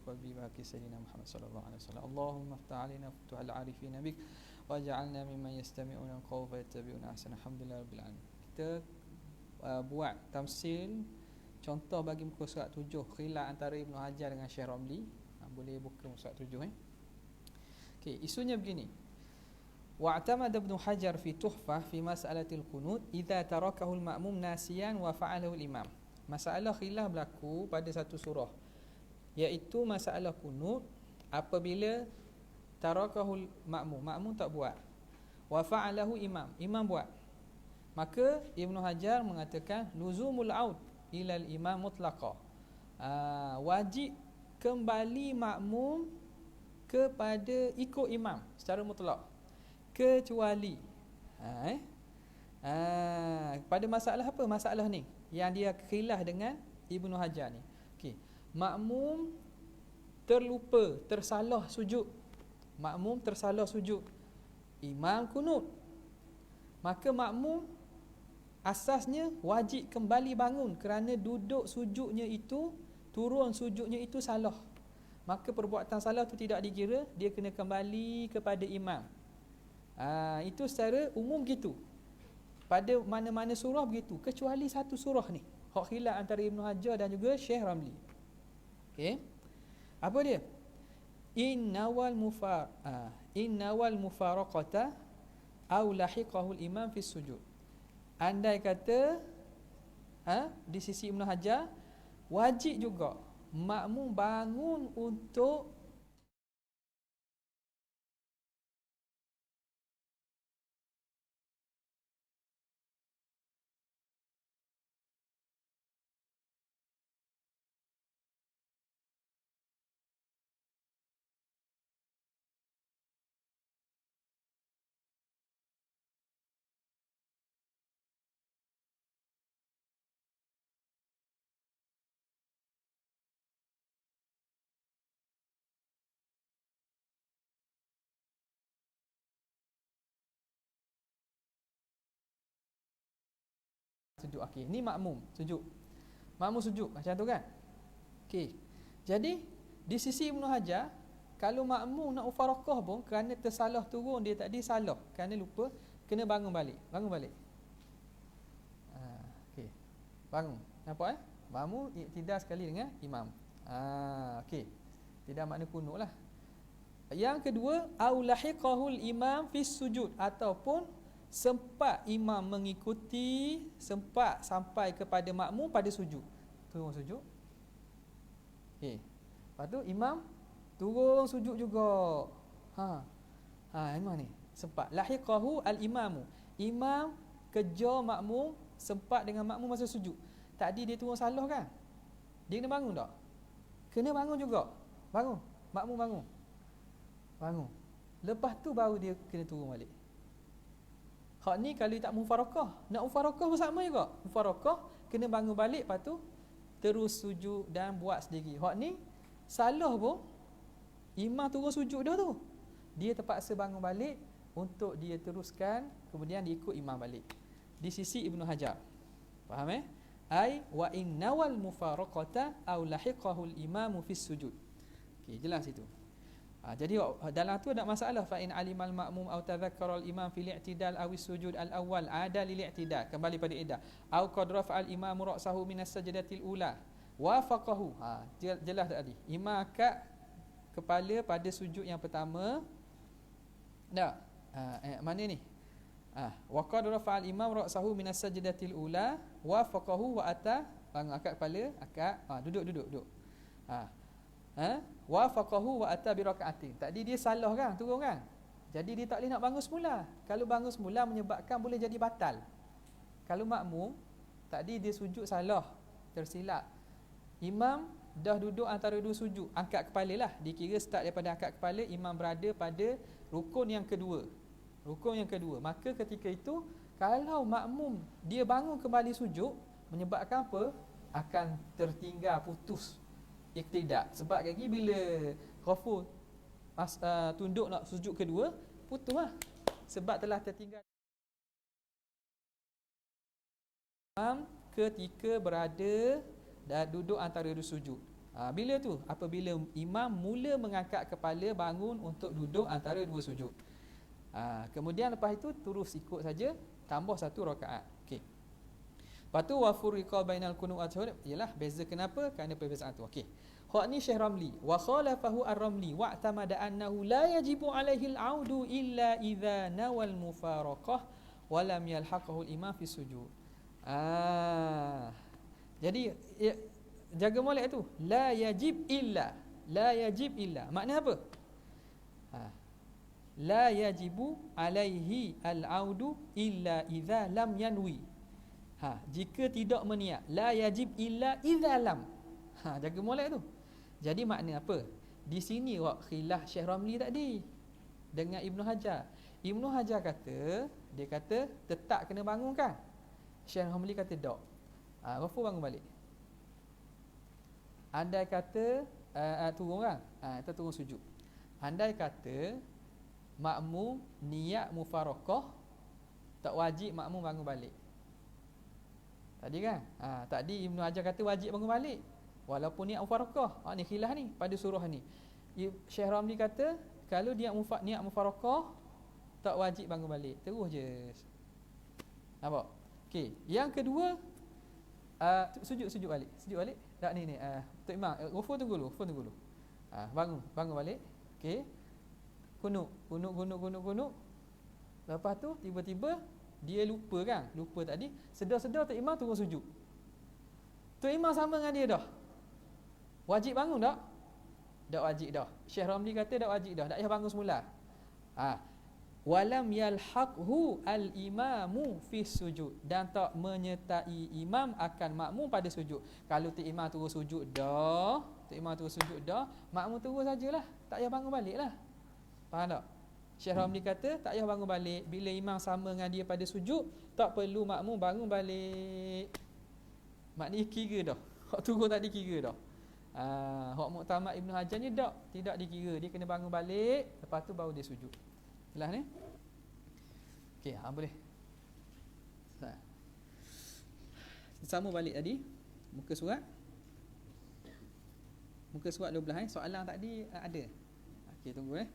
qalbi baqi sayyidina Muhammad sallallahu alaihi wasallam. Allahumma iftah alaina futuhal arifin bik waj'alna mimman yastami'una al-qawla fayattabi'una ahsana. Alhamdulillah rabbil alamin. Kita buat tamsil contoh bagi muka surat 7 khilaf antara Ibnu Hajar dengan Syekh Ramli. Boleh buka surat 7 Okey, isunya begini. Wa'tamad Ibnu Hajar fi Tuhfah fi mas'alatil qunut idza tarakahu al-ma'mum nasiyan wa fa'alahu al-imam. Masalah khilaf berlaku pada satu surah, iaitu masalah kunut apabila tarakahul makmum tak buat, wa fa'alahu imam buat. Maka Ibnu Hajar mengatakan luzumul aud ilal imam mutlaqa, wajib kembali makmum kepada ikut imam secara mutlak, kecuali pada masalah apa? Masalah ni yang dia khilaf dengan Ibnu Hajar ni. Okey, makmum terlupa, tersalah sujud. Makmum tersalah sujud. Imam kunut. Maka makmum asasnya wajib kembali bangun kerana duduk sujudnya itu, turun sujudnya itu salah. Maka perbuatan salah tu tidak dikira, dia kena kembali kepada imam. Itu secara umum gitu. Pada mana-mana surah begitu, kecuali satu surah ni, hak khilaf antara Ibnu Hajar dan juga Syekh Ramli. Okey, apa dia? Innawal mufaraqata aw lahiqahu al-imam fi sujud. Andai kata di sisi Ibnu Hajar wajib juga makmum bangun untuk sujud akhir. Ni makmum sujud. Makmum sujud macam tu kan? Okey. Jadi di sisi Ibnu Hajar, kalau makmum nak mufaraqah pun kerana tersalah turun dia tadi salah, kerana lupa, kena bangun balik. Bangun balik. Okey. Bangun. Nampak Makmum iktidal sekali dengan imam. Okey. Tidak makna kunut lah. Yang kedua, au lahiqahul imam fi sujud, ataupun sempat imam mengikuti, sempat sampai kepada makmum pada sujud. Turun sujud. Lepas tu imam turun sujud juga. Imam ni sempat. Lahiqahu al-imamu. Imam kejar makmum, sempat dengan makmum masa sujud. Tadi dia turun salah kan? Dia kena bangun tak? Kena bangun juga. Bangun. Makmum bangun. Bangun. Lepas tu baru dia kena turun balik. Hak ni kalau tak mufaraqah, nak mufaraqah pun sama juga. Mufaraqah kena bangun balik, lepas tu terus sujud dan buat sendiri. Hak ni salah pun imam turun sujud dah tu, dia terpaksa bangun balik untuk dia teruskan, kemudian dia ikut imam balik. Di sisi Ibnu Hajar. Faham ai wa innawal mufaraqata aw lahiqahu al-imamu fi sujud. Okey, jelas itu. Jadi dalam tu ada masalah, fa in alimal ma'mum aw tadhakkara al-imam fil i'tidal aw sujud al-awwal ada lil i'tidal, kembali pada iddah, aw qad rafa'a al-imamu ra'sahu min as-sajdatil ula wafaqahu. Jelas tadi imam angkat kepala pada sujud yang pertama. Tak? Mana ni? Wa qad rafa'a al-imam ra'sahu min as-sajdatil ula wafaqahu wa ata, angkat kepala, duduk. Wafaqahu wa ata bi raka'atin. Tadi dia salah kan, turun kan? Jadi dia tak boleh nak bangun semula. Kalau bangun semula menyebabkan boleh jadi batal. Kalau makmum tadi dia sujud salah, tersilap. Imam dah duduk antara dua sujud, angkat kepala lah. Dikira start daripada angkat kepala, imam berada pada rukun yang kedua. Maka ketika itu kalau makmum dia bangun kembali sujud, menyebabkan apa? Akan tertinggal, putus iktidal. Sebab lagi bila ghafur tunduk nak sujud kedua, putus lah. Sebab telah tertinggal imam ketika berada dan duduk antara dua sujud. Bila tu? Apabila imam mula mengangkat kepala bangun untuk duduk antara dua sujud. Kemudian lepas itu terus ikut saja, tambah satu rakaat. Okey. Lepas tu wa furiqa bainal qunut wa tahajjud, ialah beza kenapa? Kerana perbezaan tu. Okey. Hak ni Syekh Ramli wa khalafahu ar-Ramli wa i'tamada annahu la yajibu alaihi al-'audu illa idza nawal mufaraqah wa lam yalhaqahu al-imam fi sujud. Jadi jaga molek tu, la yajib illa. Makna apa? La yajibu alaihi al-'audu illa idza lam yanwi. Jika tidak berniat, la yajib illa idza lam. Jaga molek tu. Jadi makna apa? Di sini khilaf Syekh Ramli tadi dengan Ibnu Hajar. Ibnu Hajar kata, dia kata tetap kena bangun kan? Syekh Ramli kata tak. Ghafur bangun balik. Andai kata turun kan? Kita turun sujud. Andai kata makmum niat mufaraqah, tak wajib makmum bangun balik. Tadi kan? Tadi Ibnu Hajar kata wajib bangun balik walaupun niat mufaraqah. Ni khilaf ni pada surah ni. Syekh Ramli kata kalau dia niat mufaraqah tak wajib bangun balik. Terus je. Nampak? Okey, yang kedua sujud balik. Tak ni Tok Imam, Ghafur tunggu dulu. Bangun balik. Okey. Kunut. Lepas tu tiba-tiba dia lupa kan? Lupa tadi. Sedar-sedar Tok Imam turun sujud. Tok Imam sama dengan dia dah. Wajib bangun tak? Tak wajib dah. Syekh Ramli kata tak wajib dah. Tak payah bangun semula. Walam yalhaqhu al-imamu fi sujud, dan tak menyertai imam akan makmum pada sujud. Kalau Tok Imam turun sujud dah, makmum turun sajalah. Tak payah bangun balik lah. Faham tak? Syekh Ramli kata tak payah bangun balik. Bila imam sama dengan dia pada sujud, tak perlu makmum bangun balik. Maknanya kira dah. Hak turun tak dikira dah. Hak Muktamad Ibnu Hajar ni tidak dikira. Dia kena bangun balik, lepas tu baru dia sujud. Jelas ni? Okey, boleh. Sama balik tadi. Muka surat 12 soalan tadi ada. Okey, tunggu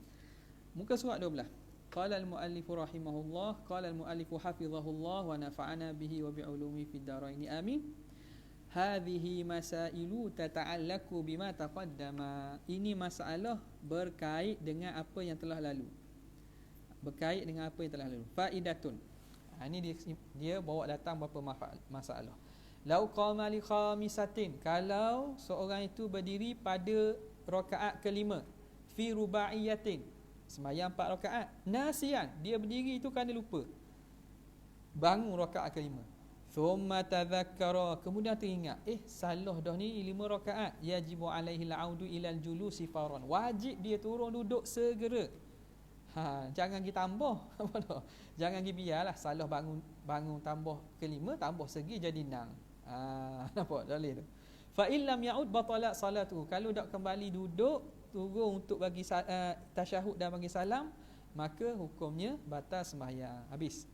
Muka surat 12. Qala al-muallif rahimahullah, qala al-muallif hafizahullah wa nafa'ana bihi wa bi ulumi fid darain. Amin. Hadhihi masailu tata'allaqu bima taqaddama. Ini masalah berkait dengan apa yang telah lalu. Faidatun. Ini dia bawa datang beberapa masalah. Lau qama li khamisatin, kalau seorang itu berdiri pada rakaat kelima, fi rubaiyatin, sembahyang 4 rakaat, nasian, dia berdiri itu kerana lupa, bangun rakaat kelima. Thumma tadhakkara, kemudian teringat, salah dah ni 5 rakaat. Yajibu alaihi al-audu ilal julusi faran, wajib dia turun duduk segera. Jangan kita tambah. Jangan kita biarlah salah bangun tambah kelima, tambah segi jadi 6. Nampak dalil tu. Fa illam ya'ud batala salatu, kalau tak kembali duduk turun untuk bagi tasyahud dan bagi salam, maka hukumnya batal sembahyang, habis.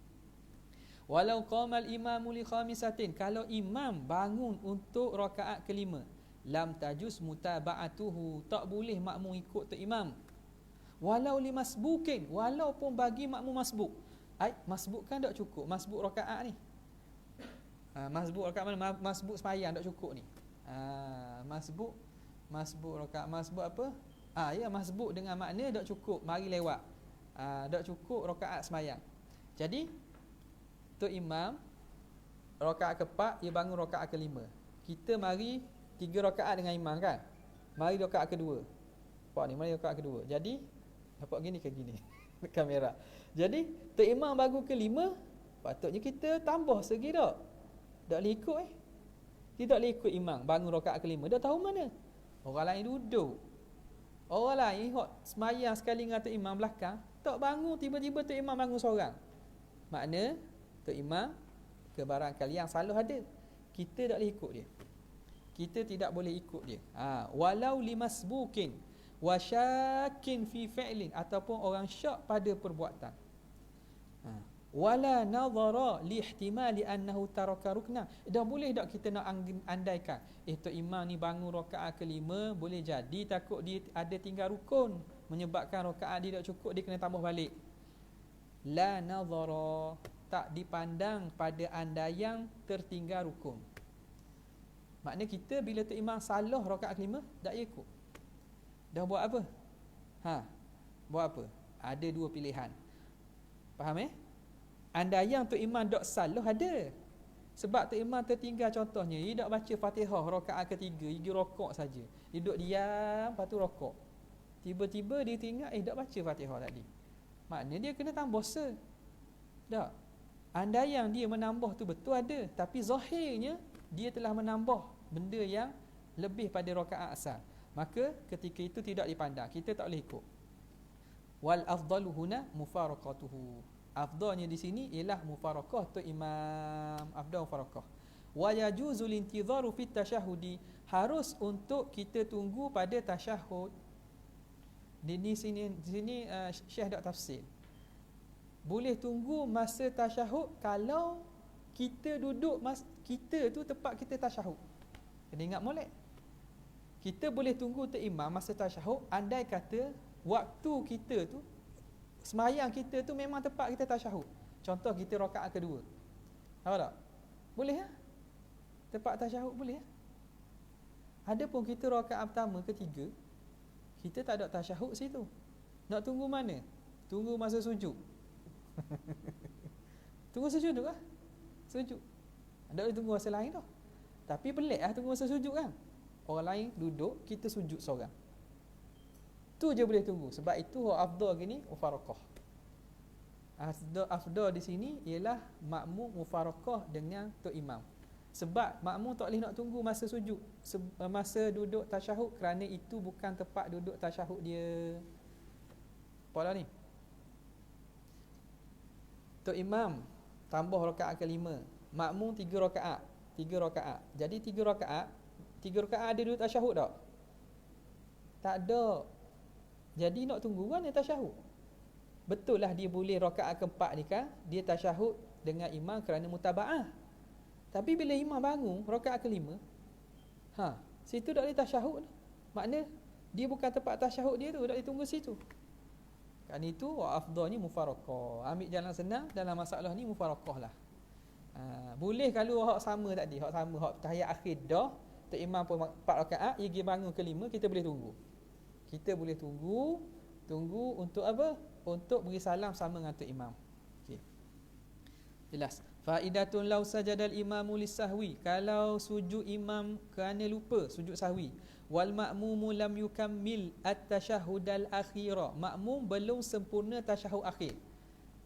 Walau qamal imamu li khamisatin, kalau imam bangun untuk rakaat kelima, lam tajuz mutaba'atuhu, tak boleh makmum ikut tu imam. Walau li masbukin, walaupun bagi makmum masbuk. Masbuk kan tak cukup, masbuk rakaat ni. Masbuk rakaat mana? Masbuk sembahyang tak cukup ni. Masbuk rakaat, masbuk apa? Ya, masbuk dengan makna tak cukup, mari lewat. Tak cukup rakaat sembahyang. Jadi Tok Imam rakaat keempat, dia bangun rakaat kelima. Kita mari 3 rakaat dengan imam kan? Mari rakaat kedua. Nampak ni, mari rakaat kedua. Jadi nampak gini ke gini kamera. Jadi Tok Imam bangun kelima, patutnya kita tambah segi tak? Tak boleh ikut Kita tak boleh ikut imam bangun rakaat kelima. Dah tahu mana? Orang lain duduk. Orang lain hok semayang sekali dengan Tok Imam belakang, tak bangun, tiba-tiba Tok Imam bangun seorang. Makna Tok Imam kebarangkali yang salah ada. Kita tak boleh ikut dia. Kita tidak boleh ikut dia. Walau limasbukin wa syakin fi fi'lin, ataupun orang syak pada perbuatan. wala nadhara li ihtimali annahu taraka rukna. Dah boleh tak kita nak andaikan Tok Imam ni bangun rakaat kelima, boleh jadi takut dia ada tinggal rukun menyebabkan rakaat dia tak cukup, dia kena tambah balik. La nadhara, tak dipandang pada andaian tertinggal rukun. Maknanya kita bila Tok Imam salah rakaat kelima, tak ikut. Dah buat apa? Buat apa? Ada dua pilihan. Faham Andaian Tok Imam dok salah ada. Sebab Tok Imam tertinggal, contohnya dia dok baca Fatihah rakaat ketiga, dia pergi rokok saja. Dia duduk diam, lepas tu rokok. Tiba-tiba dia teringat dok baca Fatihah tadi. Maknanya dia kena tambah tak? Andaian dia menambah tu betul ada, tapi zahirnya dia telah menambah benda yang lebih pada rakaat asal. Maka ketika itu tidak dipandang, kita tak boleh ikut. Wal afdalu huna mufaraqatuhu. Afdalnya di sini ialah mufaraqah Tok Imam. Afdal mufaraqah. Wa yajuzu lintizaru fit tasyahudi. Harus untuk kita tunggu pada tasyahud. Di sini Syekh dak tafsir. Boleh tunggu masa tasyahud kalau kita duduk kita tu tempat kita tasyahud. Kena ingat molek. Kita boleh tunggu Tok Imam masa tasyahud andai kata waktu kita tu, semayang kita tu memang tempat kita tasyahud. Contoh kita rakaat kedua. Tahu tak? Boleh tempat tasyahud boleh Adapun kita rakaat pertama, ketiga, kita tak ada tasyahud situ. Nak tunggu mana? Tunggu masa sujud. Tunggu sujud tu lah. Sujud. Tak boleh tunggu masa lain tau. Tapi pelik tunggu masa sujud kan. Orang lain duduk, kita sujud seorang. Tu je boleh tunggu. Sebab itu afdal gini mufaraqah. Afdal di sini ialah makmum mufaraqah dengan Tok Imam. Sebab makmum tak boleh nak tunggu masa sujud, masa duduk tasyahud, kerana itu bukan tempat duduk tasyahud dia. Apa ni? Tok Imam tambah rakaat kelima, makmum 3 rakaat. Jadi 3 rakaat ada duduk tasyahud tak? Tak ada. Jadi nak tunggu mana tasyahud? Betul lah dia boleh rakaat keempat ni kan, dia tasyahud dengan imam kerana mutaba'ah. Tapi bila imam bangun rakaat kelima, situ tak boleh tasyahud. Makna dia bukan tempat tasyahud dia tu, tak boleh tunggu situ. Kan itu afdalnya mufaraqah. Ambil jalan senang dalam masalah ni mufaraqah lah. Boleh kalau hak sama tadi, hak tahiyat akhir dah, Tok Imam pun 4 rakaat, dia pergi bangun kelima, kita boleh tunggu. Kita boleh tunggu untuk apa? Untuk beri salam sama dengan Tok Imam. Okey. Jelas. Faidatun law sajadal imamu lisahwi. Kalau sujud imam kerana lupa, sujud sahwi. Wal ma'mumu lam yukammil at-tasyahhudal akhira. Makmum belum sempurna tasyahud akhir.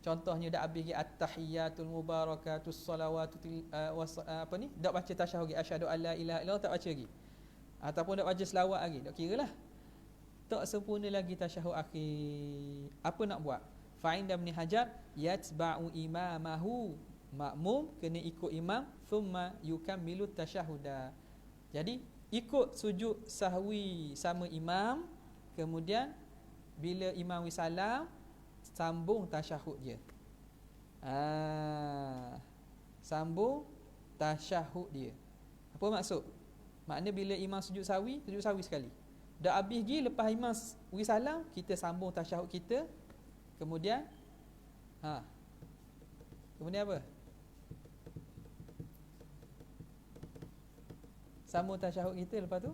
Contohnya dah habis at-tahiyyatul mubarakatus salawatul dak baca tasyahud lagi, asyhadu alla ilaha illallah tak baca lagi. Ataupun dak baca selawat lagi, tak kiralah. Tak sempurna lagi tasyahud akhir. Apa nak buat? Fa'inda Ibn Hajar yatba'u imamahu. Makmum kena ikut imam, thumma yukammilu tasyahhuda. Jadi ikut sujud sahwi sama imam, kemudian bila imam salam, sambung tasyahud dia. Sambung tasyahud dia. Apa maksud? Maknanya bila imam sujud sahwi sekali. Dah habis pergi, lepas imam beri salam, kita sambung tasyahud kita. Kemudian kemudian apa? Sambung tasyahud kita, lepas tu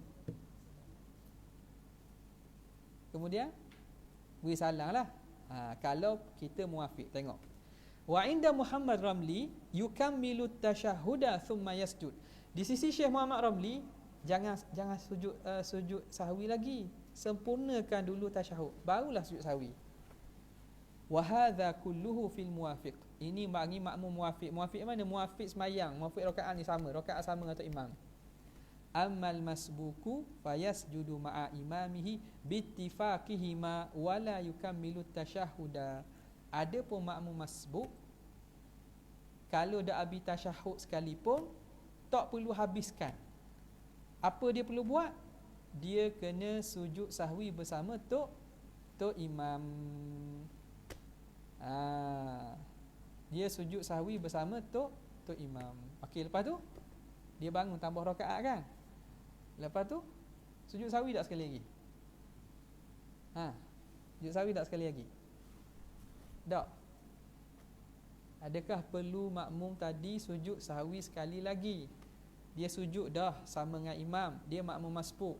kemudian beri salam lah. Kalau kita muafiq, tengok. Wa inda Muhammad Ramli yukammilu tasyahhuda thumma yasjud. Di sisi Syekh Muhammad Ramli, jangan sujud sahwi lagi. Sempurnakan dulu tasyahud, barulah sujud sahwi. Wa hadza kulluhu fil muwafiq. Ini bagi makmum muwafiq. Muwafiq mana? Muwafiq semayang, muwafiq rakaat ni sama, rakaat sama dengan imam. Ammal masbuku fayasjudu ma'a imamihi bittifaqihima wala yukammilu tasyahhuda. Adapun makmum masbuk, kalau dah habis tasyahud sekalipun, tak perlu habiskan. Apa dia perlu buat? Dia kena sujud sahwi bersama Tok Imam. Dia sujud sahwi bersama tok imam. Okey, lepas tu dia bangun tambah rakaat kan. Lepas tu sujud sahwi tak sekali lagi? Sujud sahwi tak sekali lagi? Tak. Adakah perlu makmum tadi sujud sahwi sekali lagi? Dia sujud dah sama dengan imam, dia makmum masbuk.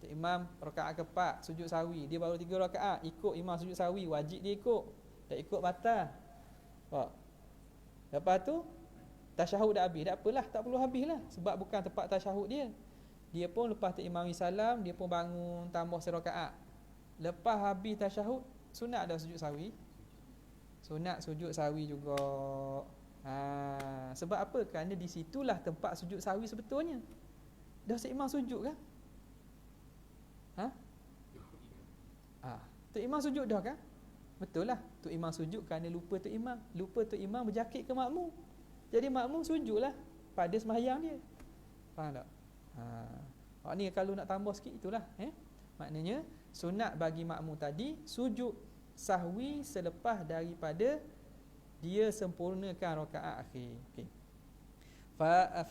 Imam rakaat keempat sujud sahwi, dia baru 3 rakaat, ikut imam sujud sahwi, wajib dia ikut. Tak ikut batal. Lepas tu tasyahud dah habis, tak apalah, tak perlu habislah sebab bukan tempat tasyahud dia. Dia pun lepas tu imam salam, dia pun bangun tambah serakaat. Lepas habis tasyahud, sunat dah sujud sahwi. Sunat sujud sahwi juga. Sebab apa? Kerana di situlah tempat sujud sahwi sebetulnya. Dah seimam sujud kan? Tok imam sujud dah kan? Betul lah. Tok imam sujud kerana lupa tok imam. Lupa tok imam berjakit ke makmum. Jadi makmum sujudlah pada sembahyang dia. Faham tak? Ni kalau nak tambah sikit itulah. Maknanya sunat bagi makmum tadi sujud sahwi selepas daripada dia sempurnakan rakaat akhir. Okey.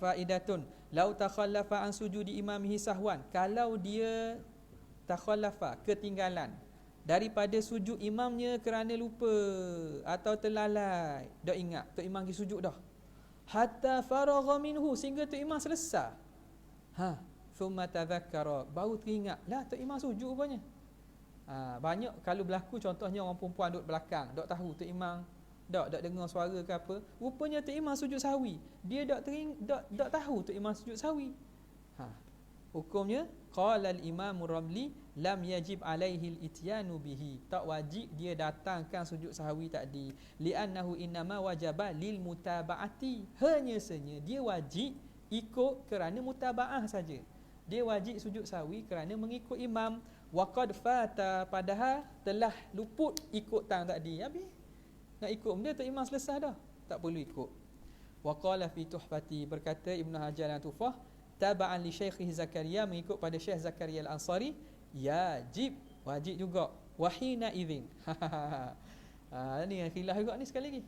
Faidatun lau takhallafa an sujudi imamihi sahwan, kalau dia takhallafa ketinggalan daripada sujud imamnya kerana lupa atau terlalai, dak ingat tok imam pergi sujud dah, hatta faragha minhu, sehingga tok imam selesai, thumma tadhakkara, baru teringat lah tok imam sujud rupanya. Banyak kalau berlaku contohnya orang perempuan duduk belakang, dak tahu tok imam dak dengar suara ke apa, rupanya tok imam sujud sahwi, dia dak tahu tok imam sujud sahwi. Hukumnya qala al-imam Ramli lam yajib alaihi al-ityanu bihi, tak wajib dia datangkan sujud sahwi tadi, li'annahu innama wajaba lil mutaba'ati, hanya saja dia wajib ikut kerana mutabaah saja. Dia wajib sujud sahwi kerana mengikut imam. Waqad fata, padahal telah luput ikut tang tadi. Habis nak ikut benda tu imam selesai dah, tak perlu ikut. Waqala fi tuhfati, berkata Ibnu Hajar Al-Tufah, taba'an li Syekh Zakaria, mengikut pada Syekh Zakaria Al-Ansari, yajib, wajib juga. Wahina idzin. Ni yang khilaf juga ni sekali lagi.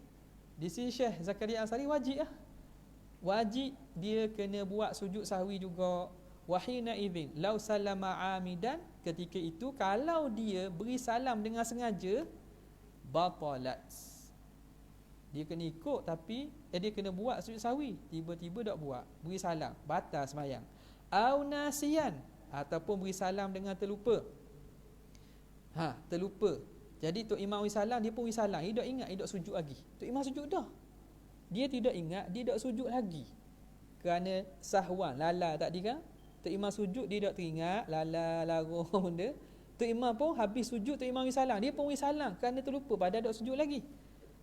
Di sini Syekh Zakaria Al-Ansari wajib lah. Wajib dia kena buat sujud sahwi juga. Wahina idzin lau salama amidan, ketika itu kalau dia beri salam dengan sengaja, batalat, dia kena ikut tapi dia kena buat sujud sahwi, tiba-tiba tak buat, beri salam, batal sembahyang. Au nasiyan, ataupun beri salam dengan terlupa. Terlupa. Jadi tok imam beri salam, dia pun beri salam, dia tak ingat, dia tak sujud lagi. Tok imam sujud dah, dia tidak ingat, dia tak sujud lagi kerana sahwan, lala tadi kan. Tok imam sujud, dia tak teringat, lala larung benda. Tok imam pun habis sujud, tok imam beri salam, dia pun beri salam kerana terlupa, padahal tak sujud lagi.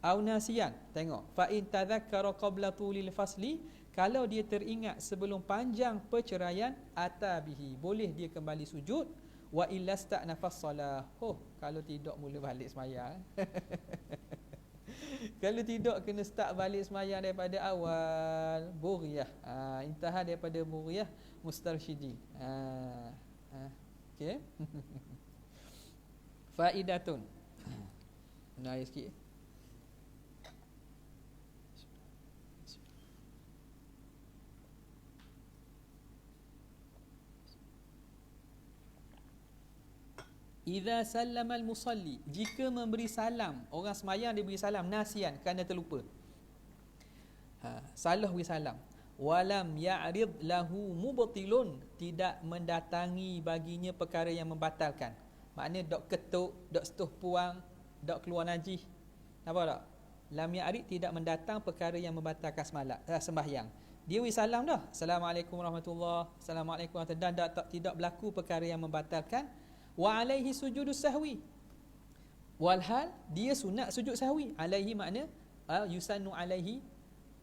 Au nasiyan, tengok, fa in tadhakkara qabla tulil fasli, kalau dia teringat sebelum panjang perceraian, atabihi, boleh dia kembali sujud. Wa illa sta'nafas salah, kalau tidak mula balik sembahyang. Kalau tidak kena start balik sembahyang daripada awal, buriyah. Intaha daripada buriyah mustarsyidi. Okey. Faidatun. Naik sikit. Idza sallama al-musalli, jika memberi salam, orang sembahyang dia beri salam nasian kerana terlupa. Salah beri salam. Walam ya'rid lahu mubtilun, tidak mendatangi baginya perkara yang membatalkan. Maknanya dok ketuk, dok setuh puang, dok keluar najis. Nampak tak? Lam ya'rid, tidak mendatang perkara yang membatalkan sembahyang. Dia beri salam dah. Assalamualaikum warahmatullahi, assalamualaikum warahmatullahi, dan tidak berlaku perkara yang membatalkan. Wa alaihi sujudus sahwi, walhal dia sunat sujud sahwi. Alaihi makna yusannu alaihi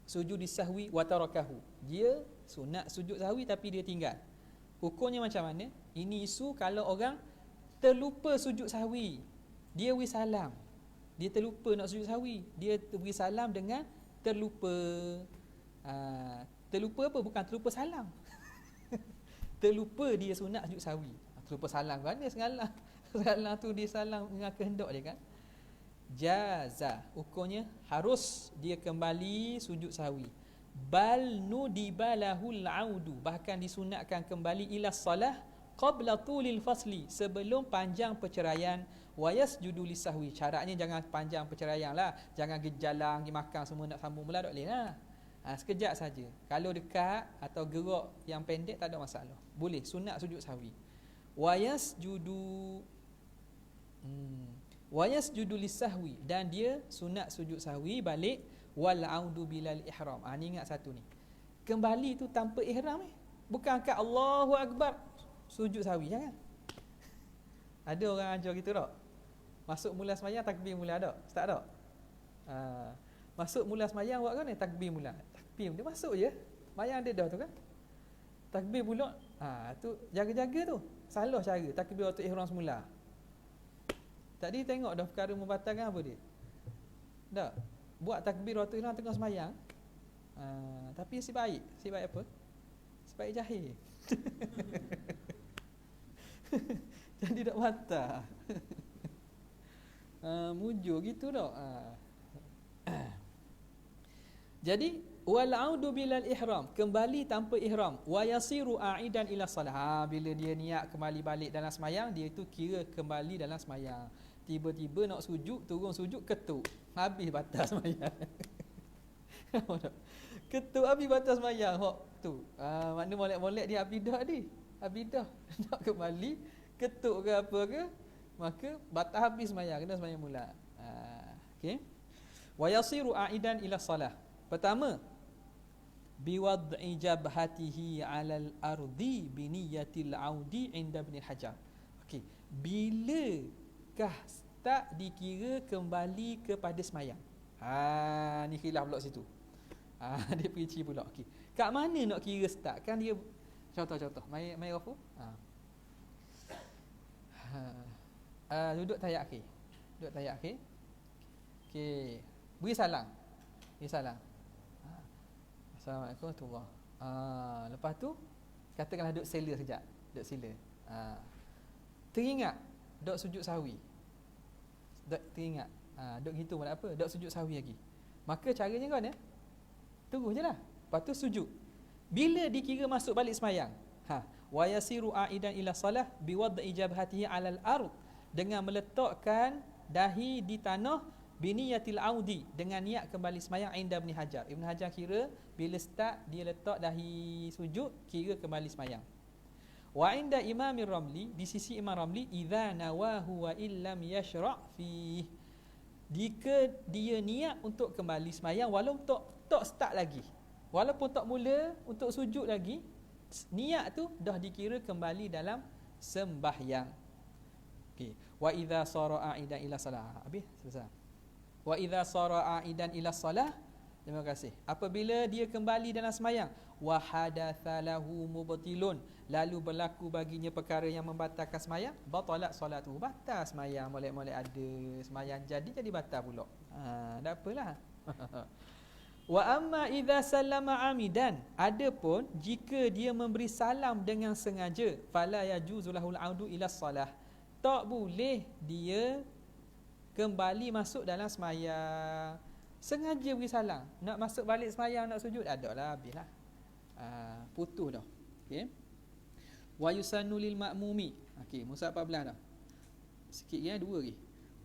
sujudis sahwi wa tarakahu, dia sunat sujud sahwi tapi dia tinggal. Hukumnya macam mana? Ini isu kalau orang terlupa sujud sahwi, dia beri salam, dia terlupa nak sujud sahwi, dia beri salam dengan terlupa. Terlupa apa? Bukan terlupa salam. Terlupa dia sunat sujud sahwi, terlupa salam kan, dia salam tu dia salam dengan kehendak dia kan. jaza, ukurnya harus dia kembali sujud sahwi. Bal nudibalahul audu, bahkan disunatkan kembali ila salah qabla tulil fasli, sebelum panjang perceraian. Wa yasjudu lisahwi, syaratnya jangan panjang perceraian lah, jangan gejalang pergi makan semua nak sambung pula, tak boleh lah. Sekejap saja. Kalau dekat atau gerak yang pendek tak ada masalah, boleh sunat sujud sahwi. Wa yasjudu lisahwi, dan dia sunat sujud sahwi balik. Wal audu bilal ihram. Ni ingat satu ni, kembali tu tanpa ihram bukan kat Allahu akbar sujud sahwi, jangan. Ada orang ajar gitu tak? Masuk mula sembahyang takbir mula, ada tak? Tak ada. Masuk mula sembahyang buat kan ni, takbir mula. Takbir dia masuk je, sembahyang dia dah tu kan. Takbir pula, tu jaga-jaga tu. Salah cara takbir waktu ihram semula. Tadi tengok dah perkara membatalkan apa dia? Tak. Buat takbir waktu ihram tengah sembahyang. Tapi si baik apa? Si baik jahil. Jadi tak batal. Mujur gitu tak? Jadi wal audu bilal ihram, kembali tanpa ihram. Wa yasiru aidan ila salah. Bila dia niat kembali balik dalam sembahyang, dia itu kira kembali dalam sembahyang. Tiba-tiba nak sujud, turun sujud, ketuk, habis batal sembahyang. Ketuk habis batal sembahyang. Hok tu. Makna molek-molek dia abidah ni. Abidah nak kembali, ketuk ke apa ke, maka batal habis sembahyang, kena sembahyang mula. Okey. Wa yasiru aidan ila salah. Pertama, biwad'i jabhatihi 'alal ardi bi niyyatil 'audi 'inda Ibn Hajar. Okey, bilakah start dikira kembali kepada sembahyang? Ni khilaf pula situ. Dia perici pula. Okey, kat mana nak kira start? Kan dia contoh. Mai Rafu. Duduk tahiyat akhir. Okey, beri salam. Assalamualaikum warahmatullahi wabarakatuh. Lepas tu katakanlah duduk sila sekejap. Teringat duduk sujud sahwi. Teringat. Duduk gitu pun tak apa, duduk sujud sahwi lagi. Maka caranya kan terus je lah. Lepas tu sujud. Bila dikira masuk balik sembahyang? Wa yasiru aidan ila salah biwad'i jabhatihi 'alal ard, dengan meletakkan dahi di tanah, biniyatil audi, dengan niat kembali sembahyang, inda Ibn Hajar. Ibn Hajar kira bila start dia letak dahi sujud, kira kembali sembahyang. Wa inda Imam Ramli, di sisi Imam Ramli, idza nawahu wa illam yashra' fi, jika dia niat untuk kembali sembahyang walaupun tak start lagi, walaupun tak mula untuk sujud lagi, niat tu dah dikira kembali dalam sembahyang. Okey, wa idza sara aidan ila salah. Habis selesai. Wa idza sara aidan ila salah, terima kasih, apabila dia kembali dalam sembahyang, wa hadatsa lahu mubtilun, lalu berlaku baginya perkara yang membatalkan sembahyang, batalat solatu, batal sembahyang. Molek-molek ada sembahyang jadi batal pula. Tak apalah. Wa amma idza sallama amidan, adapun jika dia memberi salam dengan sengaja, fala yajuzu lahul audu ila salah, tak boleh dia kembali masuk dalam sembahyang. Sengaja beri salam, nak masuk balik sembahyang, nak sujud, ada lah, habislah. Putus dah. Okey. Wa yusannu lil ma'mumi. Okey, musa 14 dah. Sikit lagi, 2 lagi.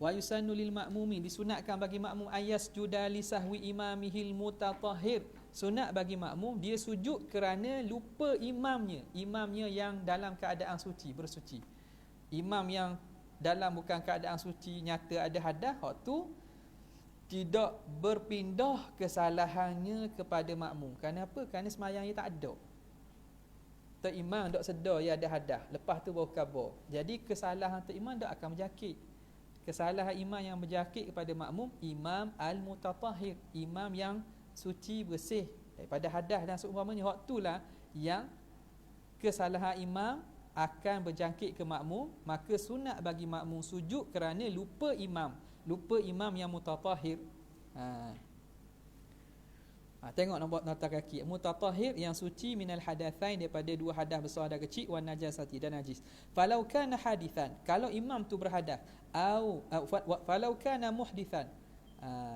Wa yusannu lil ma'mumi, disunatkan bagi makmum ayas juda li sahwi imamihil mutatahhir. Sunat bagi makmum dia sujud kerana lupa imamnya yang dalam keadaan suci, bersuci. Imam yang dalam bukan keadaan suci, nyata ada hadas, waktu tidak berpindah kesalahannya kepada makmum. Kenapa? Kerana sembahyangnya tak ada. Tok imam tak sedar ia ada hadas, lepas tu baru khabar. Jadi kesalahan tok imam tak akan berjakit. Kesalahan imam yang berjakit kepada makmum, imam al-mutatahhir, imam yang suci, bersih daripada hadas dan seumpamanya, waktulah yang kesalahan imam akan berjangkit ke makmum. Maka sunat bagi makmum sujud kerana lupa imam yang mutatahhir. Tengok nota kaki. Mutatahhir yang suci minal hadatsain, daripada dua hadas besar dan kecil, wan najasati dan najis. Falau kana hadithan, kalau imam tu berhadas, falau kana muhdithan,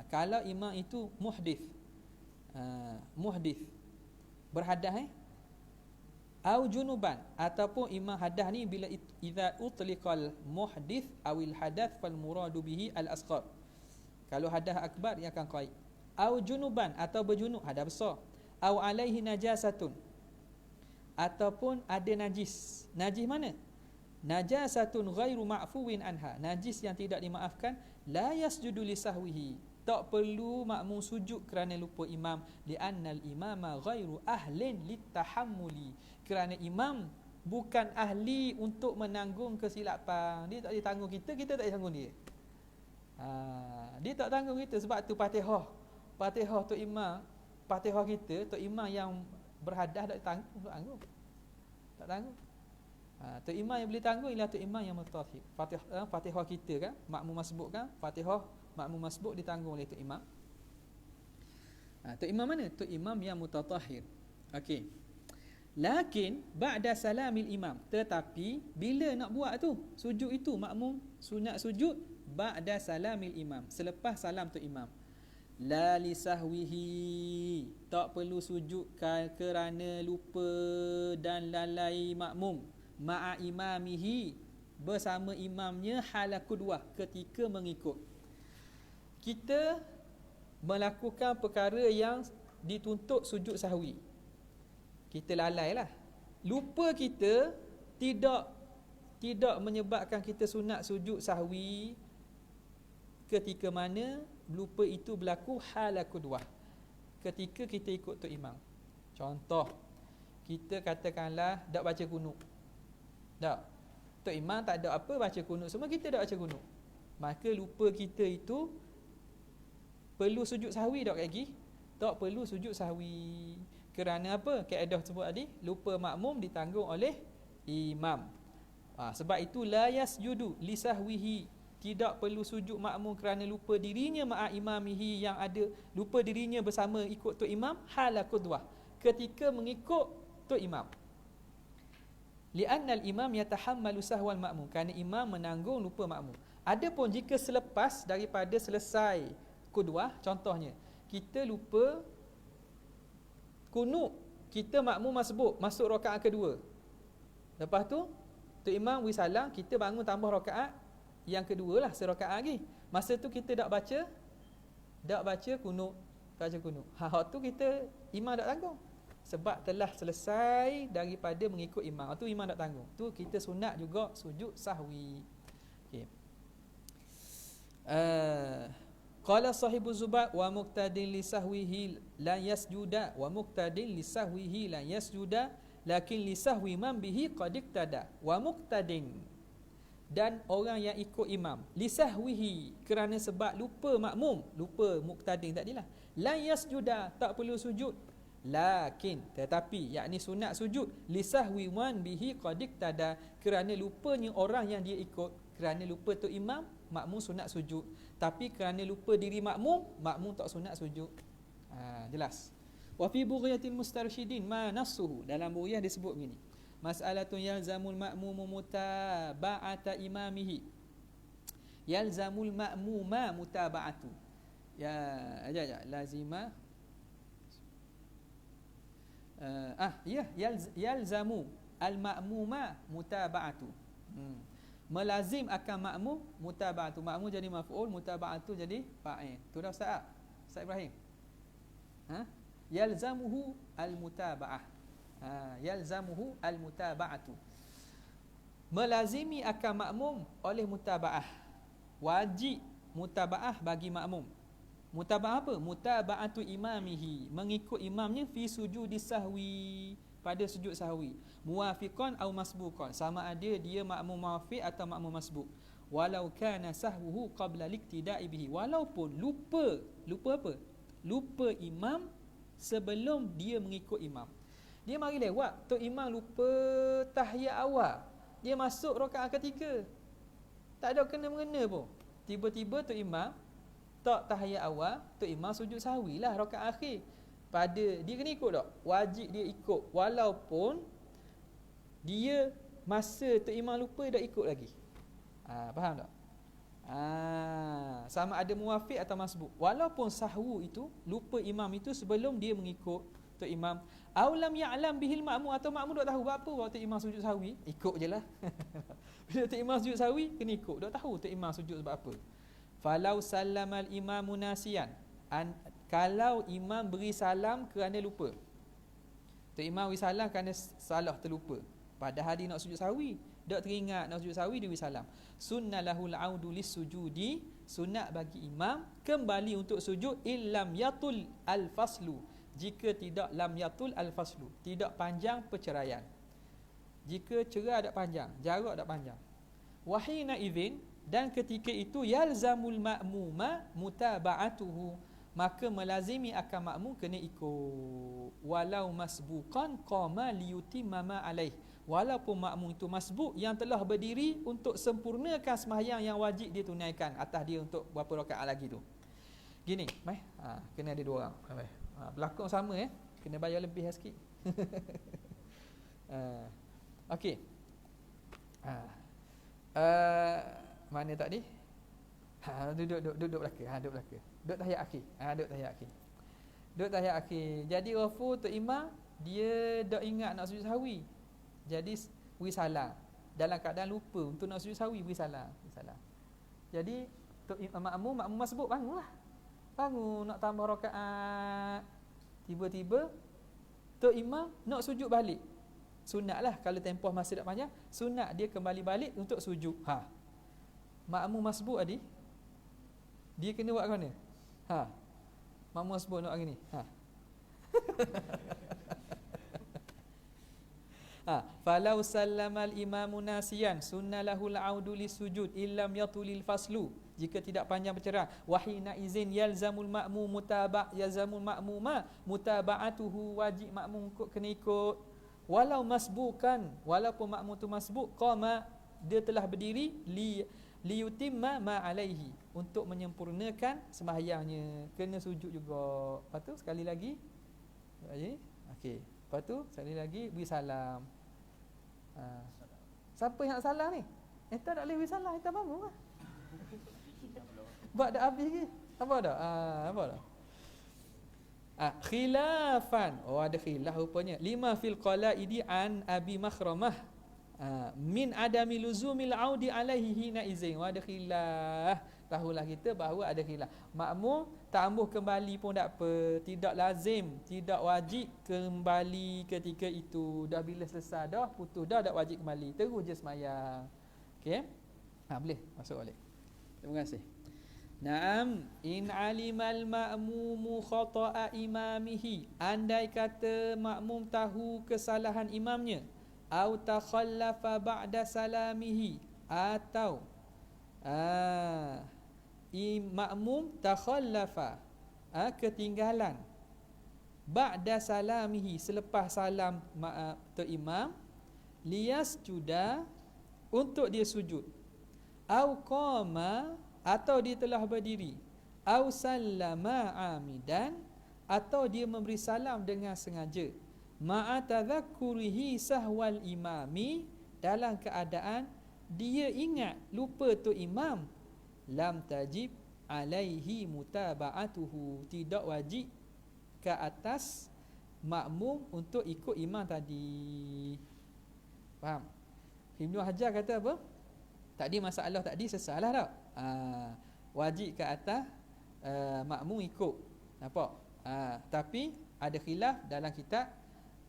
kalau imam itu muhdith, muhdith berhadas, au junuban, ataupun imam hadas ni bila idza utliqal muhdith awil hadath fal muradu bihi al asghar. Kalau hadas akbar ia akan qaid. Au junuban, atau berjunub, hadas besar. Au alaihi najasatun, ataupun ada najis. Najis mana? Najasatun ghairu ma'fuwin anha, najis yang tidak dimaafkan. La yasjudu li sahwihi, tak perlu makmum sujud kerana lupa imam. Li'annal imama ghairu ahlin litahammuli, kerana imam bukan ahli untuk menanggung kesilapan. Dia tak boleh tanggung kita, kita tak boleh tanggung dia. Dia tak tanggung kita. Sebab tu Fatihah tu imam, Fatihah kita tu imam yang berhadas tak tanggung. Tak tanggung. Tu imam yang boleh tanggung ialah tu imam yang mutatahhir. Fatihah kita kan, makmum masbuk kan, Fatihah makmum masbuk ditanggung oleh tu imam. Tu imam mana? Tu imam yang mutatahhir. Okey. Lakin ba'da salamil imam, tetapi bila nak buat tu sujud itu, makmum sunat sujud ba'da salamil imam, selepas salam tu imam. La li sahwihi, tak perlu sujud kerana lupa dan lalai makmum, ma'a imamihi, bersama imamnya, hala qudwah, ketika mengikut. Kita melakukan perkara yang dituntut sujud sahwi, kita lalai lah. Lupa kita tidak menyebabkan kita sunat sujud sahwi ketika mana lupa itu berlaku hala qudwah, ketika kita ikut tu imam. Contoh, kita katakanlah tak baca kunut. Tak. Tu imam tak ada apa baca kunut, semua kita tak baca kunut. Maka lupa kita itu perlu sujud sahwi tak lagi? Tak perlu sujud sahwi. Kerana apa? Kaedah sebut tadi, lupa makmum ditanggung oleh imam. Sebab itu la yasjudu li sahwihi, tidak perlu sujud makmum kerana lupa dirinya, ma'a imamihi, yang ada lupa dirinya bersama ikut tu imam, hala qudwah, ketika mengikut tu imam. Li'anna al-imam yatahammalu sahwal makmum, kerana imam menanggung lupa makmum. Adapun jika selepas daripada selesai qudwah, contohnya kita lupa kunut, kita makmum masbuk masuk rakaat kedua, lepas tu tu imam wisalam, kita bangun tambah rakaat yang kedua lah, serakaat lagi. Masa tu kita tak baca kunut, hak tu kita imam tak tanggung, sebab telah selesai daripada mengikut imam. Tu imam tak tanggung, tu kita sunat juga sujud sahwi. Okey. Qala sahibu Zubat wa muqtadin li sahwihi la yasjuda, wa muqtadin li sahwihi la yasjuda, lakin li sahwi man bihi qad iqtada. Wa muqtadin, dan orang yang ikut imam, li sahwihi, kerana sebab lupa makmum, lupa muqtadin tadilah, la yasjuda, tak perlu sujud. Lakin, tetapi, yakni sunat sujud, li sahwi man bihi qad iqtada, kerana lupanya orang yang dia ikut. Kerana lupa tu imam, makmum sunat sujud. Tapi kerana lupa diri makmum, makmum tak sunat sujud. Jelas. Wa fi bughiyatil mustarsyidin ma nassuhu, dalam bughyah disebut begini, mas'alatun yalzamul ma'mumu mutaba'ata imamihi, yalzamul ma'muma mutaba'atu, lazima yalzamu al-ma'muma mutaba'atu, melazim akan makmum mutaba'atu. Makmum jadi maf'ul, mutaba'atu jadi fa'il. Tu dah Ustaz Ibrahim. Yalzamuhu al-mutaba'ah. Yalzamuhu al-mutaba'atu, melazimi akan makmum oleh mutaba'ah. Wajib mutaba'ah bagi makmum. Mutaba'ah apa? Mutaba'atu imamihi, mengikut imamnya, fi sujudi sahwi, pada sujud sahwi, muwafiqan au masbuqan, sama ada dia makmum muwafiq atau makmum masbuq. Walau kana sahwuhu qabla liqtida'i bihi, walaupun lupa apa? Lupa imam sebelum dia mengikut imam. Dia mari lewat, tu imam lupa tahiyat awal, dia masuk rakaat ketiga, tak ada kena-mengena pun. Tiba-tiba tu imam tak tahiyat awal, tu imam sujud sahwi lah rakaat akhir. pada dia kena ikut tak? Wajib dia ikut walaupun dia masa Tok Imam lupa dah ikut lagi. Faham tak? Sama ada muwafiq atau masbuk. Walaupun sahwu itu, lupa imam itu sebelum dia mengikut Tok Imam. Aulam ya'lam bihil ma'mum, atau makmum tak tahu buat apa waktu Imam sujud sahwi, ikut je lah. Bila Tok Imam sujud sahwi, kena ikut. Tak tahu Tok Imam sujud sebab apa. Falau sallamal imamu nasiyan, kalau imam beri salam kerana lupa. Tok Imam beri salam kerana salah terlupa, padahal dia nak sujud sahwi, tak teringat nak sujud sahwi, dia beri salam. Sunnalahul audu lis-sujudi, sunat bagi imam kembali untuk sujud illam yatul al-faslu, jika tidak lam yatul al-faslu, tidak panjang perceraian. Jika cerai tak panjang, jarak tak panjang. Wahina idzin, dan ketika itu yalzamul ma'muma mutaba'atuhu, maka melazimi akan makmum kena ikut. Walau masbuqan qama liyutimma ma alaih, walaupun makmum itu masbuk yang telah berdiri untuk sempurnakan sembahyang yang wajib dia tunaikan atas dia untuk berapa rakaat lagi tu. Gini, kena ada 2 orang. Berlakon sama kena bayar lebih sikit. Okey. Mana tadi? Duduk belakang. Duduk belakang. Duduk tahiyat akhir. Duduk tahiyat akhir. Duduk tahiyat akhir. Jadi Ghafur Tok Imam dia tak ingat nak sujud sahwi. Jadi beri salam. Dalam keadaan lupa untuk nak sujud sahwi, beri salam. Jadi Tok makmum masbuk bangunlah. Bangun nak tambah rakaat. Tiba-tiba Tok Imam nak sujud balik. Sunatlah kalau tempoh masa tak panjang, sunat dia kembali balik untuk sujud. Makmum masbuk tadi, dia kena buat macam mana? Makmum masbuk nak hari ni. Falau sallamal imamu nasiyan sunnalahul audu lisujud illam yatulil faslu, jika tidak panjang bercerah. Wahina izin yalzamul ma'mum ma'muma mutaba'atuhu, wajib makmum kena ikut. Walau masbukan, walaupun makmum tu masbuk, qama, dia telah berdiri, liyutimma ma alaihi, untuk menyempurnakan sembahyangnya, kena sujud juga. Lepas tu sekali lagi, okey, lepas tu sekali lagi beri salam. Siapa yang nak salam ni? Tak boleh beri salam, kita bangun lah. Buat dah habis ke? Apa dah? Apa dah? Khilafan, ada khilaf rupanya. Lima fil qalaidi an Abi Makhramah min adami luzumil audi alaihi hina izin. Ada khilaf. Tahulah kita bahawa ada khilaf. Makmum tambah kembali pun tak apa, tidak lazim, tidak wajib kembali ketika itu. Dah bila selesai dah, putus dah, tak wajib kembali, terus je sembahyang. Okey? Boleh masuk balik. Terima kasih. Naam, in alimal ma'mumu khata'a imamihi, andai kata makmum tahu kesalahan imamnya, au takhallafa ba'da salamihi, atau makmum takhallafa, ketinggalan, ba'da salamihi, selepas salam Tok Imam, liyasjuda, untuk dia sujud, au qama, atau dia telah berdiri, au sallama amidan, atau dia memberi salam dengan sengaja, ma'a tadzakkurihi sahwal imami, dalam keadaan dia ingat lupa tu imam, lam tajib alaihi mutaba'atuhu, tidak wajib ke atas makmum untuk ikut imam tadi. Faham? Ibnu Hajar kata apa? Tadi masalah tadi sesalah tak? Wajib ke atas makmum ikut. Nampak? Tapi ada khilaf dalam kitab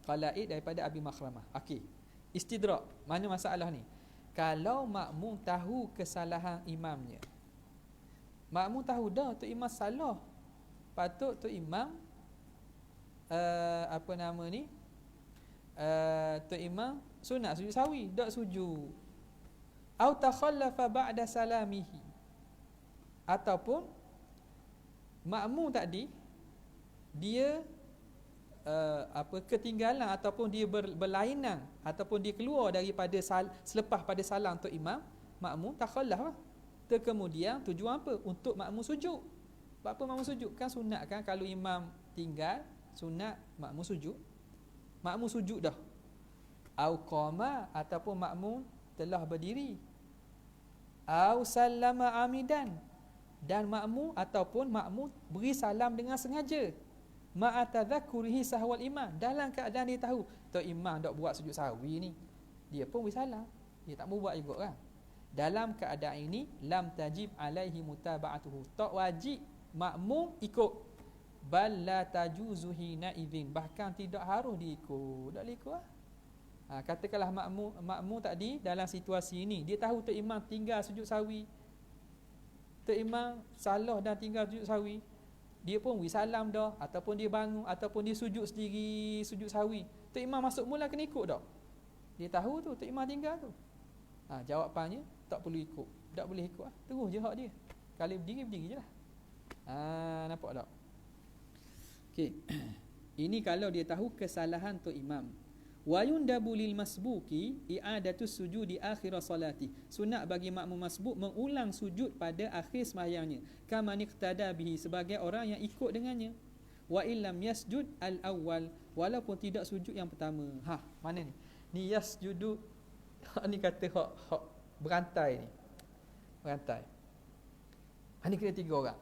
Qalaid daripada Abi Makhramah. Okey. Istidrak. Mana masalah ni? Kalau makmum tahu kesalahan imamnya. Makmum tahu dah tu imam salah. Patut tu imam tu imam sunat sujud sawi, tak sujud. Au takhallafa ba'da salamihi, ataupun makmum tadi dia ketinggalan, ataupun dia berlainan, ataupun dia keluar daripada selepas pada salam untuk imam, makmum takhallaf lah. Kemudian tujuan apa? Untuk makmum sujud. Sebab apa makmum sujud? Kan sunat kan, kalau imam tinggal sunat makmum sujud. Makmum sujud dah. Au qama, ataupun makmum telah berdiri. Au sallama amidan, dan makmum ataupun makmum beri salam dengan sengaja. Ma'atadzakurihi sahwal imam, dalam keadaan dia tahu tok imam dak buat sujud sahwi ni, dia pun beri salam, dia tak mau buat juga kan. Dalam keadaan ini lam tajib alaihi mutaba'atuhu, tak wajib makmum ikut. Bal la tajuzu hina idzin, bahkan tidak harus diikut. Tak boleh ikut lah. Katakanlah makmum tadi dalam situasi ini, dia tahu tok imam tinggal sujud sahwi, tok imam salah dan tinggal sujud sahwi, dia pun beri salam dah, ataupun dia bangun, ataupun dia sujud sendiri sujud sahwi, tok imam masuk mula kena ikut dah. Dia tahu tu tok imam tinggal tu. Jawapannya tak perlu ikut, tak boleh ikut lah. Terus je hak dia. Kalau berdiri je lah. Nampak tak? Okey. Ini kalau dia tahu kesalahan tok imam. Wa yundabu lil masbuki i'adatu sujudi akhir salati. Sunat bagi makmum masbuk mengulang sujud pada akhir sembahyangnya. Kama niqtada bihi, sebagai orang yang ikut dengannya. Wa illam yasjud al awwal, walaupun tidak sujud yang pertama. Mana ni? Ni yasjudu, ni kata hak berantai ni. Berantai. Ni kena 3 orang.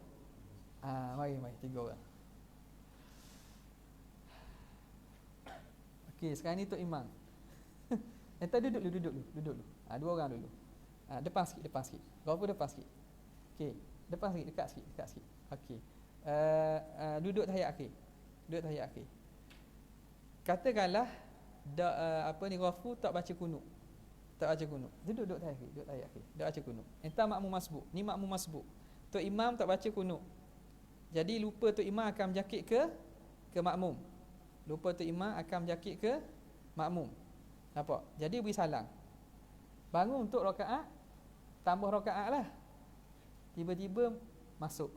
Mari 3 orang. Okey, sekarang ni tok imam. Entah duduk dulu. 2 orang dulu. Depan sikit. Berapa depan sikit? Okey, depan sikit, dekat sikit. Okey. Duduk tahiyat akhir. Katakanlah Ghafu tak baca kunut. Duduk tahiyat akhir. Tak baca kunut. Entah makmum masbuk. Ni makmum masbuk. Tok imam tak baca kunut. Jadi lupa tok imam akan menjakit ke makmum. Lupa tok imam akan menjakit ke makmum. Nampak? Jadi beri salam. Bangun untuk rakaat, tambah rakaat lah. Tiba-tiba masuk.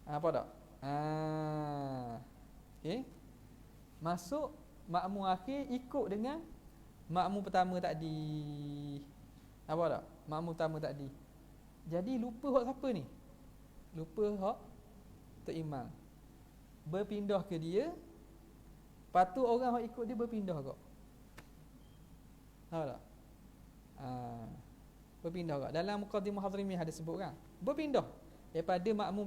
Nampak tak? Okey. Masuk makmum akhir ikut dengan makmum pertama tadi. Nampak tak? Makmum pertama tadi. Jadi lupa hak siapa ni? Lupa hak tok imam. Berpindah ke dia. Patut orang yang ikut dia berpindah kok. Tahu tak? Berpindah kok. Dalam Muqaddimah Hadrimiyah ada sebut kan? Berpindah. Daripada makmum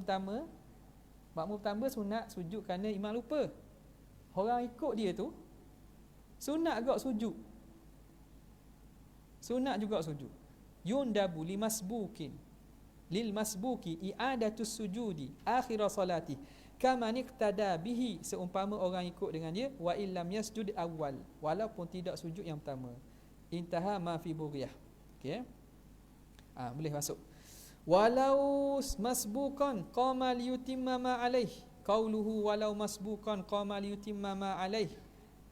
pertama sunat sujud kerana imam lupa. Orang ikut dia tu sunat juga sujud. Yundabu lil masbuki i'adatus sujudi akhir salati. Kama niqtada bihi, seumpama orang ikut dengan dia. Wa illam yasjud awal, walaupun tidak sujud yang pertama. Intaha ma fi bughiyah. Okey. Boleh masuk. Walau masbukan qama liyutimma ma alaih. Qauluhu walau masbukan qama liyutimma ma alaih.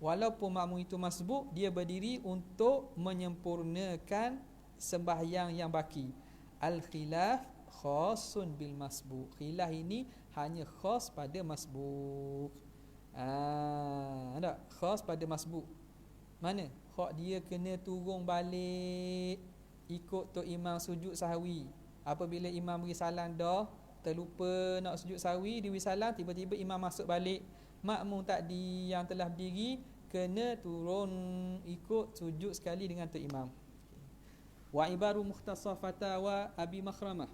Walaupun makmum itu masbuk, dia berdiri untuk menyempurnakan sembahyang yang baki. Al khilaf khasun bil masbuk. Khilaf ini hanya khas pada masbuk. Tak? Khas pada masbuk. Mana? Hak dia kena turun balik ikut tok imam sujud sahwi. Apabila imam beri salam dah, terlupa nak sujud sahwi, dia beri salam, tiba-tiba imam masuk balik. Makmum tadi yang telah berdiri kena turun ikut sujud sekali dengan tok imam. Wa ibaru mukhtasar fatawa Abi Makhramah.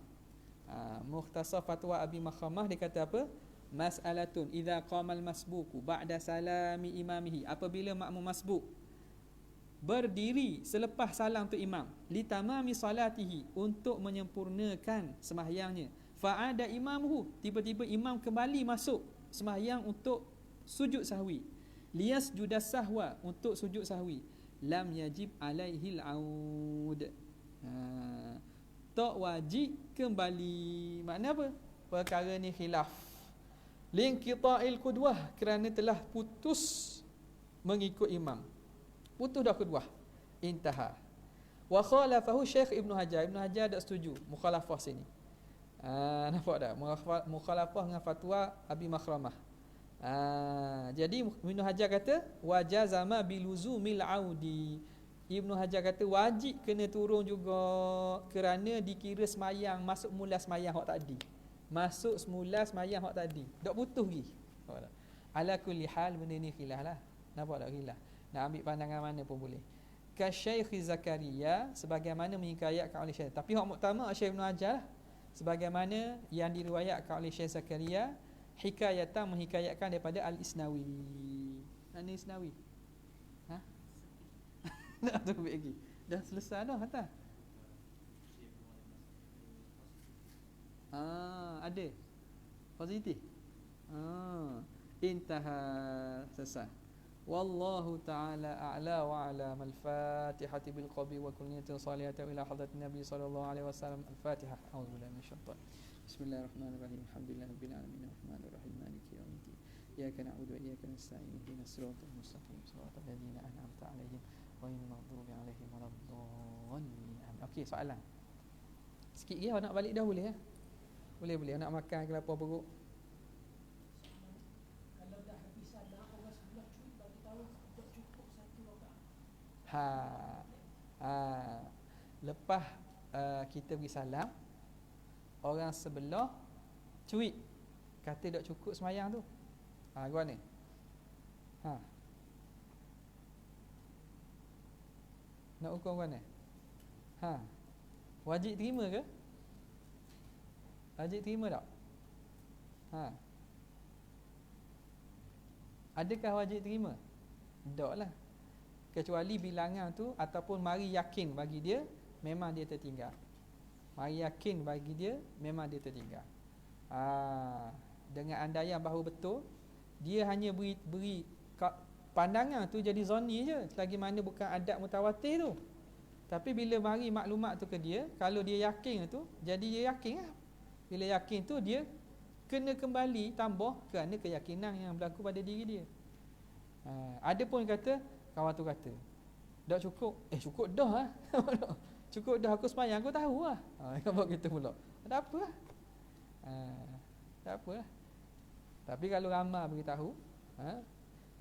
Mukhtasar fatwa Abi Makhramah dia kata apa? Mas'alatun idza qamal masbuku ba'da salami imamihi. Apabila makmum masbuk berdiri selepas salam tu imam, li tamami salatihi, untuk menyempurnakan sembahyangnya, fa'ada imamuhu, tiba-tiba imam kembali masuk sembahyang untuk sujud sahwi, liyasjudas sahwa, untuk sujud sahwi, lam yajib alaihil aud, tak wajib kembali. Makna apa? Perkara ni khilaf. Linqita'il qudwah, kerana telah putus mengikut imam. Putus dah qudwah. Intaha. Wa khalafahu Syekh Ibn Hajar. Ibn Hajar tak setuju mukhalafah sini. Nampak tak? Mukhalafah dengan fatwa Abi Makhramah. Jadi Ibn Hajar kata wajazama biluzumil audi. Ibn Hajar kata wajib kena turun juga, kerana dikira semayang masuk mula semayang hak tadi. Masuk semula semayang hak tadi. Tak putus lagi. Ala kulli hal benda ni khilaf lah. Nampak tak khilaf? Nak ambil pandangan mana pun boleh. Ka Syekh Zakaria sebagaimana mengikayatkan oleh Syekh. Tapi hak muktamad Syekh Ibn Hajar lah. Sebagaimana yang diriwayatkan oleh Syekh Zakaria, hikayatan menghikayatkan daripada Al-Isnawi. Mana Isnawi? Ha? Nak tunggu lagi. Dah selesai dah kata. Ada. Positif. Intaha, selesai. Wallahu ta'ala a'la wa a'lam. Al-Fatihati bil qalbi wa kulliyatin salihatan ila hadratin Nabi sallallahu alaihi wasallam. Al-Fatihah. A'udzubillahi minasyaitan. Bismillahirrahmanirrahim. Alhamdulillahirabbil alamin arrahmanir rahim maliki yaumiddin. Iyyaka na'budu wa iyyaka nasta'in. Ihdinas siratal mustaqim. Siratal ladzina an'amta 'alaihim ghairil maghdubi 'alaihim waladdallin. Okey, soalan. Sikit lagi nak balik dah boleh ya? Boleh. Nak makan ke apa perut? Lepas kita beri salam, orang sebelah cuit kata tak cukup semayang tu. Gua ni. Nak ukur gua ni. Wajib terima ke? Wajib terima tak? Adakah wajib terima? Tak lah. Kecuali bilangan tu ataupun mari yakin bagi dia memang dia tertinggal. Mari yakin bagi dia memang dia tertinggal. Dengan andaian bahawa betul, dia hanya beri pandangan tu jadi zonni je, selagi mana bukan adab mutawatir tu. Tapi bila mari maklumat tu ke dia, kalau dia yakin tu, jadi dia yakin lah. Bila yakin tu dia kena kembali tambah kerana keyakinan yang berlaku pada diri dia. Ada pun kata, kawan tu kata, tak cukup. Cukup dah lah. Cukup dah aku semayang, aku tahu lah. Nampak kita pula. Tak apa lah. Tak apa lah. Tapi kalau ramai beritahu,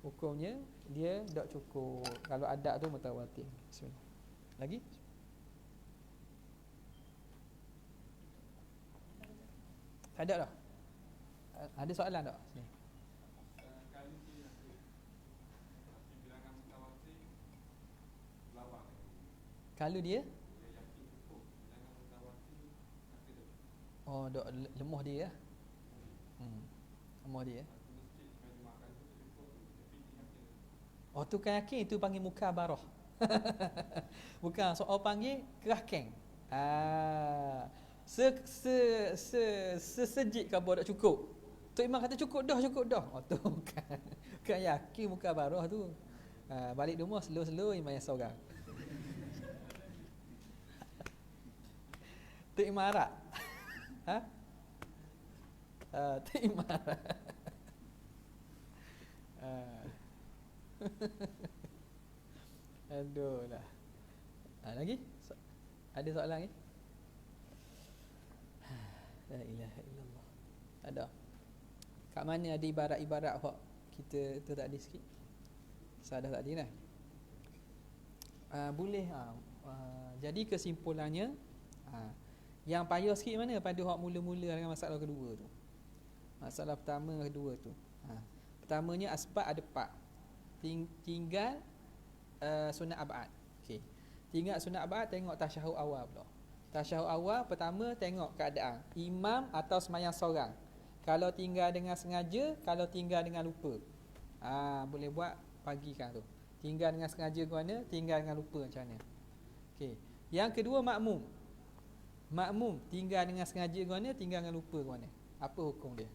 hukumnya dia tak cukup. Kalau adab tu mutawatir. Bismillah. Lagi? Tak ada dah. Ada soalan tak? Sini. Kalau dia dok lemah dia. Lemah dia. Tu kan yakin, itu panggil mukabarah. Bukan soal panggil kerahkan. Sesejik khabar tak cukup. Tok Imam kata cukup dah. Tu bukan yakin mukabarah tu. Balik rumah slow-slow imam yang seorang. Tok Imam Arab. Tok Imam Arab. Aduh lah. Lagi? Ada soalan lagi? La ilaha illallah. Ada. Kat mana ada ibarat-ibarat hak kita tu tadi sikit? Sadah tadi lah. Boleh. Jadi kesimpulannya, yang payah sikit mana pada hak mula-mula dengan masalah kedua tu. Masalah pertama kedua tu. Pertamanya asbab ada 4. Tinggal sunat abad. Okey. Tinggal sunat abad, tengok tasyahud awal pula. Tasyahud awal pertama tengok keadaan imam atau sembahyang seorang. Kalau tinggal dengan sengaja, kalau tinggal dengan lupa. Boleh buat pagikan tu. Tinggal dengan sengaja ke mana, tinggal dengan lupa macam mana. Okey. Yang kedua makmum. Makmum tinggal dengan sengaja ke mana, tinggal dengan lupa ke mana. Apa hukum dia?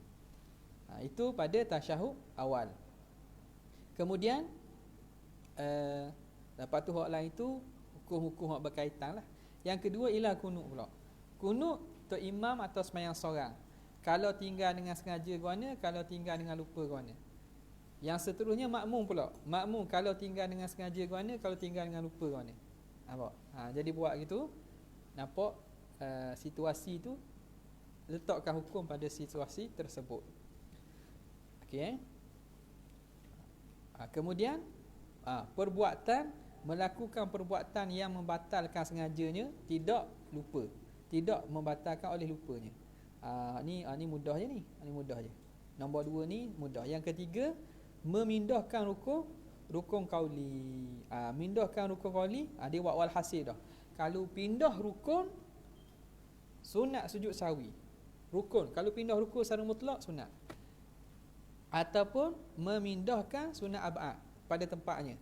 Itu pada tasyahud awal. Kemudian lepas tu hak lain tu hukum-hukum hak berkaitan lah. Yang kedua ialah kunut pula. Kunut untuk imam atau sembahyang seorang. Kalau tinggal dengan sengaja ke mana, kalau tinggal dengan lupa ke mana. Yang seterusnya makmum pula. Makmum kalau tinggal dengan sengaja ke mana, kalau tinggal dengan lupa ke mana. Nampak? Jadi buat gitu. Nampak situasi tu, letakkan hukum pada situasi tersebut. Okey. Kemudian perbuatan, melakukan perbuatan yang membatalkan sengajanya, tidak lupa, tidak membatalkan oleh lupanya. Ni mudah je ni. Ni mudah je. Nombor 2 ni mudah. Yang ketiga, memindahkan rukun qauli. Mindahkan rukun qauli, dia buat walhasil dah. Kalau pindah rukun, sunat sujud sahwi. Rukun, kalau pindah rukun secara mutlak sunat. Ataupun memindahkan sunat ab'ad pada tempatnya.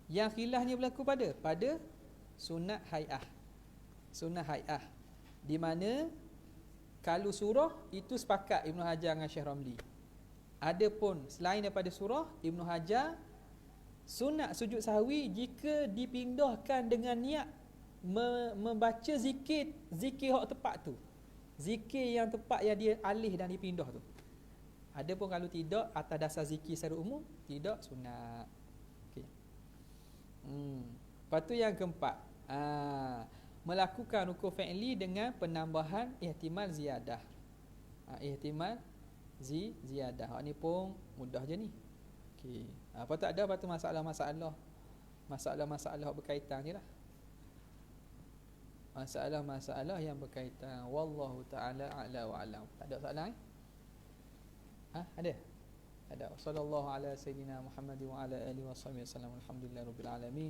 Yang khilafnya berlaku pada sunat hai'ah. Sunat hai'ah, di mana kalau surah itu sepakat Ibnu Hajar dengan Syekh Ramli. Adapun selain daripada surah, Ibnu Hajar sunat sujud sahwi jika dipindahkan dengan niat membaca zikir hak tepat tu. Zikir yang tepat yang dia alih dan dipindah tu. Adapun kalau tidak, atas dasar zikir secara umum, tidak sunat. Okey. Lepas tu yang keempat, melakukan rukun fi'li dengan penambahan ihtimal ziyadah. Ihtimal ziyadah. Hak ni pun mudah je ni. Okey. Apa tak ada, apa tu masalah berkaitan je lah. Masalah yang berkaitan. Wallahu ta'ala a'la wa a'lam. Tak ada soalan? Ada? Ada. Sallallahu ala sayyidina Muhammad wa ala alihi wa sahbihi wasallam. Alhamdulillah rabbil alamin.